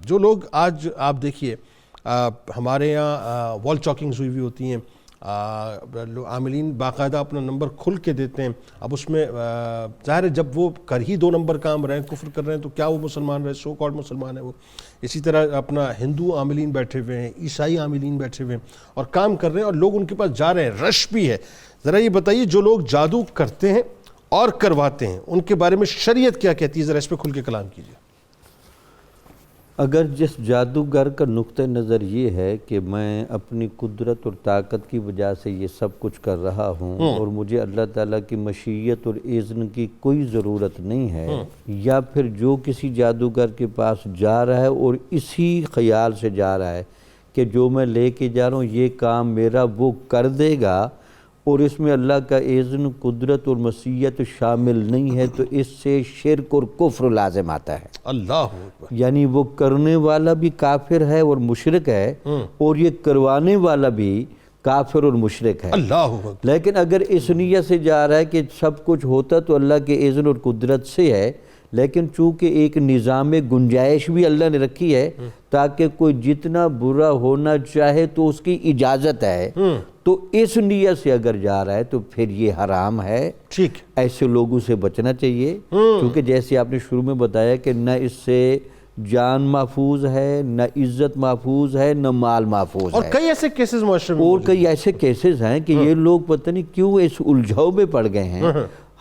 جو لوگ آج آپ دیکھیے ہمارے یہاں وال چاکنگز ہوئی ہوتی ہیں، عاملین باقاعدہ اپنا نمبر کھل کے دیتے ہیں. اب اس میں ظاہر ہے جب وہ کر ہی 2 نمبر کام رہے ہیں، کفر کر رہے ہیں، تو کیا وہ مسلمان رہے؟ سو کالڈ مسلمان ہے وہ. اسی طرح اپنا ہندو عاملین بیٹھے ہوئے ہیں، عیسائی عاملین بیٹھے ہوئے ہیں اور کام کر رہے ہیں، اور لوگ ان کے پاس جا رہے ہیں، رش بھی ہے. ذرا یہ بتائیے جو لوگ جادو کرتے ہیں اور کرواتے ہیں ان کے بارے میں شریعت کیا کہتی ہے؟ ذرا اس پہ کھل کے کلام کیجیے. اگر جس جادوگر کا نقطہ نظر یہ ہے کہ میں اپنی قدرت اور طاقت کی وجہ سے یہ سب کچھ کر رہا ہوں اور مجھے اللہ تعالیٰ کی مشیت اور اذن کی کوئی ضرورت نہیں ہے، یا پھر جو کسی جادوگر کے پاس جا رہا ہے اور اسی خیال سے جا رہا ہے کہ جو میں لے کے جا رہا ہوں یہ کام میرا وہ کر دے گا اور اس میں اللہ کا اذن، قدرت اور مشیت شامل نہیں ہے، تو اس سے شرک اور کفر لازم آتا ہے. اللہ اکبر. یعنی وہ کرنے والا بھی کافر ہے اور مشرک ہے، اور یہ کروانے والا بھی کافر اور مشرک ہے. اللہ اکبر. لیکن اگر اس نیت سے جا رہا ہے کہ سب کچھ ہوتا تو اللہ کے اذن اور قدرت سے ہے، لیکن چونکہ ایک نظام گنجائش بھی اللہ نے رکھی ہے تاکہ کوئی جتنا برا ہونا چاہے تو اس کی اجازت ہے، تو اس نیت سے اگر جا رہا ہے تو پھر یہ حرام ہے. ٹھیک. ایسے لوگوں سے بچنا چاہیے، کیونکہ جیسے آپ نے شروع میں بتایا کہ نہ اس سے جان محفوظ ہے، نہ عزت محفوظ ہے، نہ مال محفوظ ہے. اور کئی ایسے کیسز معاشرے میں اور کئی ایسے کیسز ہیں کہ یہ لوگ پتہ نہیں کیوں اس الجھاؤ میں پڑ گئے ہیں.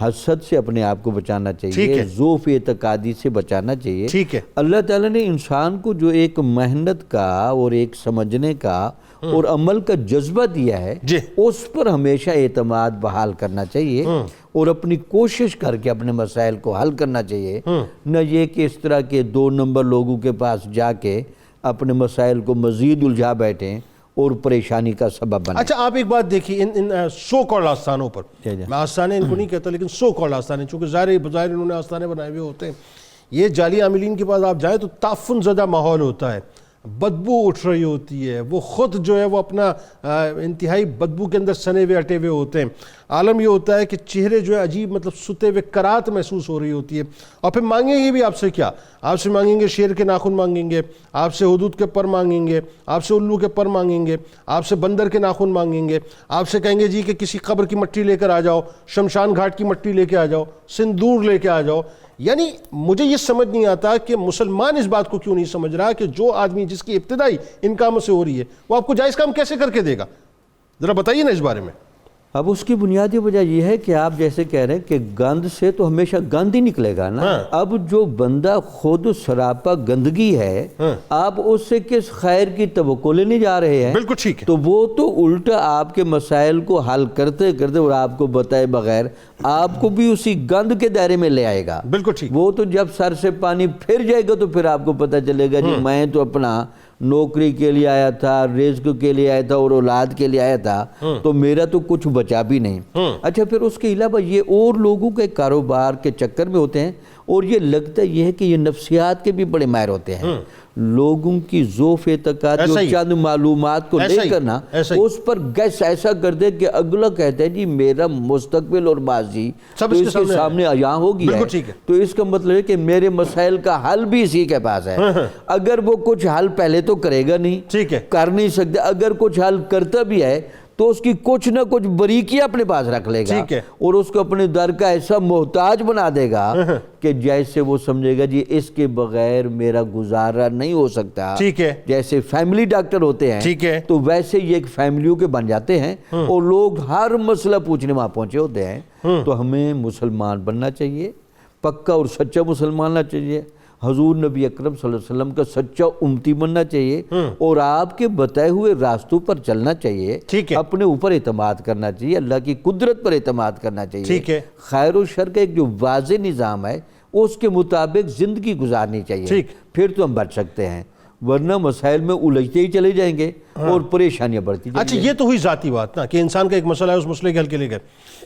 حسد سے اپنے آپ کو بچانا چاہیے، ذوف اعتقادی سے بچانا چاہیے. ٹھیک ہے. اللہ تعالیٰ نے انسان کو جو ایک محنت کا اور ایک سمجھنے کا اور عمل کا جذبہ دیا ہے، اس پر ہمیشہ اعتماد بحال کرنا چاہیے اور اپنی کوشش کر کے اپنے مسائل کو حل کرنا چاہیے. نہ یہ کہ اس طرح کے 2 نمبر لوگوں کے پاس جا کے اپنے مسائل کو مزید الجھا بیٹھیں اور پریشانی کا سبب بنے. اچھا آپ ایک بات دیکھیے، ان سو کالڈ آستانوں پر، میں آستانے ان کو نہیں کہتا لیکن سو کالڈ آستانے، چونکہ بظاہر انہوں نے آستانے بنائے ہوئے ہوتے ہیں، یہ جعلی عاملین کے پاس آپ جائیں تو تعفن زدہ ماحول ہوتا ہے، بدبو اٹھ رہی ہوتی ہے، وہ خود جو ہے وہ اپنا انتہائی بدبو کے اندر سنے ہوئے اٹے ہوئے ہوتے ہیں. عالم یہ ہوتا ہے کہ چہرے جو ہے عجیب مطلب ستے ہوئے کرات محسوس ہو رہی ہوتی ہے، اور پھر مانگیں گے بھی آپ سے کیا؟ آپ سے مانگیں گے شیر کے ناخن مانگیں گے، آپ سے حدود کے پر مانگیں گے، آپ سے الو کے پر مانگیں گے، آپ سے بندر کے ناخن مانگیں گے، آپ سے کہیں گے جی کہ کسی قبر کی مٹی لے کر آ جاؤ، شمشان گھاٹ کی مٹی لے کے آ جاؤ، سندور لے کے آ جاؤ. یعنی مجھے یہ سمجھ نہیں آتا کہ مسلمان اس بات کو کیوں نہیں سمجھ رہا کہ جو آدمی جس کی ابتدائی ان کاموں سے ہو رہی ہے وہ آپ کو جائز کام کیسے کر کے دے گا؟ ذرا بتائیے نا اس بارے میں. اب اس کی بنیادی وجہ یہ ہے کہ آپ جیسے کہہ رہے ہیں کہ گند سے تو ہمیشہ گند ہی نکلے گا نا. اب جو بندہ خود سراپا گندگی ہے، آپ اس سے کس خیر کی توقع لینے جا رہے ہیں؟ بالکل ٹھیک ہے. تو وہ تو الٹا آپ کے مسائل کو حل کرتے کرتے اور آپ کو بتائے بغیر آپ کو بھی اسی گند کے دائرے میں لے آئے گا. بالکل ٹھیک. وہ تو جب سر سے پانی پھر جائے گا تو پھر آپ کو پتہ چلے گا جی میں تو اپنا نوکری کے لیے آیا تھا، رزق کے لیے آیا تھا اور اولاد کے لیے آیا تھا، تو میرا تو کچھ بچا بھی نہیں. اچھا پھر اس کے علاوہ یہ اور لوگوں کے کاروبار کے چکر میں ہوتے ہیں، اور یہ لگتا یہ ہے کہ یہ نفسیات کے بھی بڑے ماہر ہوتے ہیں. لوگوں کی ذوف اعتقاد اور چند معلومات کو لے کر نا اس پر گیس ایسا کر دے کہ اگلا کہتا ہے جی میرا مستقبل اور ماضی تو اس کے سامنے یہاں ہو گیا ہے، تو اس کا مطلب ہے کہ میرے مسائل کا حل بھی اسی کے پاس ہے. اگر وہ کچھ حل پہلے تو کرے گا نہیں، کر نہیں سکتے، اگر کچھ حل کرتا بھی ہے تو اس کی کچھ نہ کچھ بریکیاں اپنے پاس رکھ لے گا اور اس کو اپنے در کا ایسا محتاج بنا دے گا کہ جیسے وہ سمجھے گا جی اس کے بغیر میرا گزارا نہیں ہو سکتا. جیسے فیملی ڈاکٹر ہوتے ہیں تو ویسے یہ ایک فیملیوں کے بن جاتے ہیں اور لوگ ہر مسئلہ پوچھنے وہاں پہنچے ہوتے ہیں. تو ہمیں مسلمان بننا چاہیے، پکا اور سچا مسلمان ہونا چاہیے، حضور نبی اکرم صلی اللہ علیہ وسلم کا سچا امتی بننا چاہیے اور آپ کے بتائے ہوئے راستوں پر چلنا چاہیے. اپنے اوپر اعتماد کرنا چاہیے، اللہ کی قدرت پر اعتماد کرنا چاہیے. خیر و شر کا ایک جو واضح نظام ہے اس کے مطابق زندگی گزارنی چاہیے، پھر تو ہم بچ سکتے ہیں، ورنہ مسائل میں الجھتے ہی چلے جائیں گے اور پریشانیاں بڑھتی جائیں گی. اچھا یہ تو ہوئی ذاتی بات نا کہ انسان کا ایک مسئلہ ہے، اس مسئلے کے حل کے لے گئے.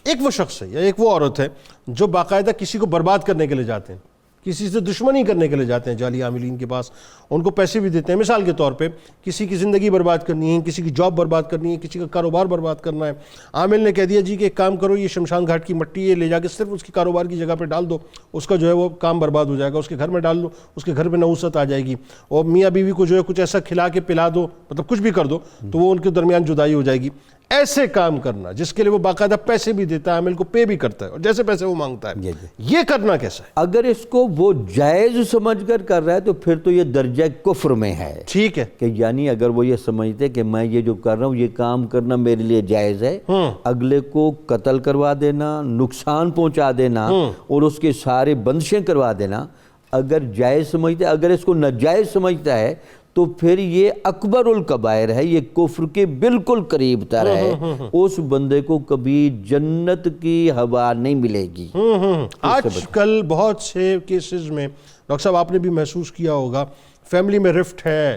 ایک وہ شخص ہے یا ایک وہ عورت ہے جو باقاعدہ کسی کو برباد کرنے کے لیے جاتے ہیں، کسی سے دشمنی کرنے کے لیے جاتے ہیں جعلی عاملین کے پاس, ان کو پیسے بھی دیتے ہیں. مثال کے طور پہ کسی کی زندگی برباد کرنی ہے, کسی کی جاب برباد کرنی ہے, کسی کا کاروبار برباد کرنا ہے. عامل نے کہہ دیا جی کہ ایک کام کرو, یہ شمشان گھاٹ کی مٹی ہے لے جا کے صرف اس کی کاروبار کی جگہ پہ ڈال دو, اس کا جو ہے وہ کام برباد ہو جائے گا. اس کے گھر میں ڈال دو, اس کے گھر میں نحوست آ جائے گی. اور میاں بیوی کو جو ہے کچھ ایسا کھلا کے پلا دو, مطلب کچھ بھی کر دو, تو وہ ان کے درمیان جدائی ہو جائے گی. ایسے کام کرنا جس کے لیے وہ باقاعدہ پیسے بھی دیتا ہے, عامل کو پے بھی کرتا ہے, اور جیسے پیسے وہ مانگتا ہے, یہ کرنا کیسا ہے؟ اگر اس کو وہ جائز سمجھ کر کر رہا ہے تو پھر تو یہ درجہ کفر میں ہے. ٹھیک ہے, کہ یعنی اگر وہ یہ سمجھتے کہ میں یہ جو کر رہا ہوں یہ کام کرنا میرے لیے جائز ہے, اگلے کو قتل کروا دینا, نقصان پہنچا دینا اور اس کے سارے بندشیں کروا دینا, اگر جائز سمجھتا ہے, اگر اس کو ناجائز سمجھتا ہے تو پھر یہ اکبر الکبائر ہے, یہ کفر کے بالکل قریب تر ہے. اس بندے کو کبھی جنت کی ہوا نہیں ملے گی. آج کل بہت سے کیسز میں ڈاکٹر صاحب آپ نے بھی محسوس کیا ہوگا, فیملی میں رفٹ ہے,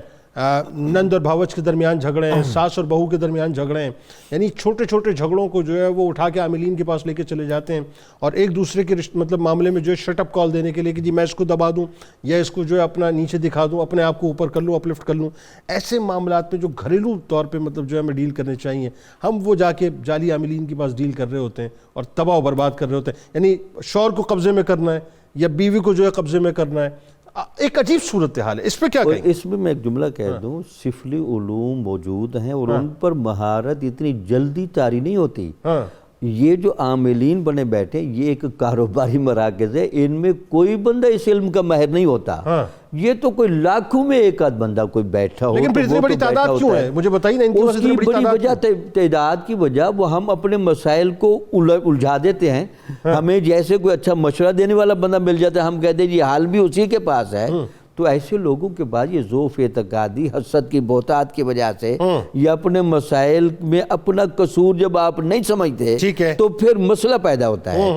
نند اور بھاوچ کے درمیان جھگڑے ہیں, ساس اور بہو کے درمیان جھگڑے ہیں, یعنی چھوٹے چھوٹے جھگڑوں کو جو ہے وہ اٹھا کے عاملین کے پاس لے کے چلے جاتے ہیں, اور ایک دوسرے کے مطلب معاملے میں جو ہے شٹ اپ کال دینے کے لیے کہ جی میں اس کو دبا دوں یا اس کو جو ہے اپنا نیچے دکھا دوں, اپنے آپ کو اوپر کر لوں, اپلفٹ کر لوں. ایسے معاملات میں جو گھریلو طور پہ مطلب جو ہے ہمیں ڈیل کرنے چاہیے, ہم وہ جا کے جعلی عاملین کے پاس ڈیل کر رہے ہوتے ہیں اور تباہ و برباد کر رہے ہوتے ہیں. یعنی شوہر کو قبضے میں کرنا ہے یا بیوی کو جو ہے قبضے میں کرنا ہے, ایک عجیب صورتحال ہے. اس پہ کیا کہیں؟ اس میں ایک جملہ کہہ دوں, سفلی علوم موجود ہیں اور ان پر مہارت اتنی جلدی طاری نہیں ہوتی. یہ جو عاملین بنے بیٹھے یہ ایک کاروباری مراکز ہے, ان میں کوئی بندہ اس علم کا ماہر نہیں ہوتا. یہ تو کوئی لاکھوں میں ایک آدھ بندہ کوئی بیٹھا ہو. لیکن پھر اتنی بڑی تعداد کیوں ہے؟ مجھے بتائیے نا, ان کی اس کی بڑی وجہ تعداد کی وجہ وہ ہم اپنے مسائل کو الجھا دیتے ہیں. ہمیں جیسے کوئی اچھا مشورہ دینے والا بندہ مل جاتا ہے, ہم کہتے ہیں یہ حال بھی اسی کے پاس ہے. تو ایسے لوگوں کے بعد یہ ذوف اعتقادی, حسد کی بہتات کی وجہ سے یا اپنے مسائل میں اپنا قصور جب آپ نہیں سمجھتے تو پھر مسئلہ پیدا ہوتا ہے.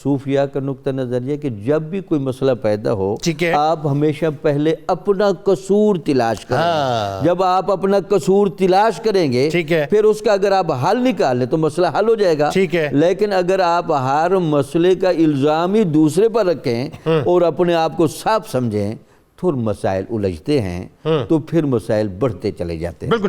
صوفیہ کا نقطہ نظر یہ کہ جب بھی کوئی مسئلہ پیدا ہو آپ ہمیشہ پہلے اپنا قصور تلاش کریں. جب آپ اپنا قصور تلاش کریں گے پھر اس کا اگر آپ حل نکال لیں تو مسئلہ حل ہو جائے گا. لیکن اگر آپ ہر مسئلے کا الزام ہی دوسرے پر رکھیں اور اپنے آپ کو صاف سمجھیں, پھر مسائل الجھتے ہیں تو پھر مسائل بڑھتے چلے جاتے ہیں. بالکل.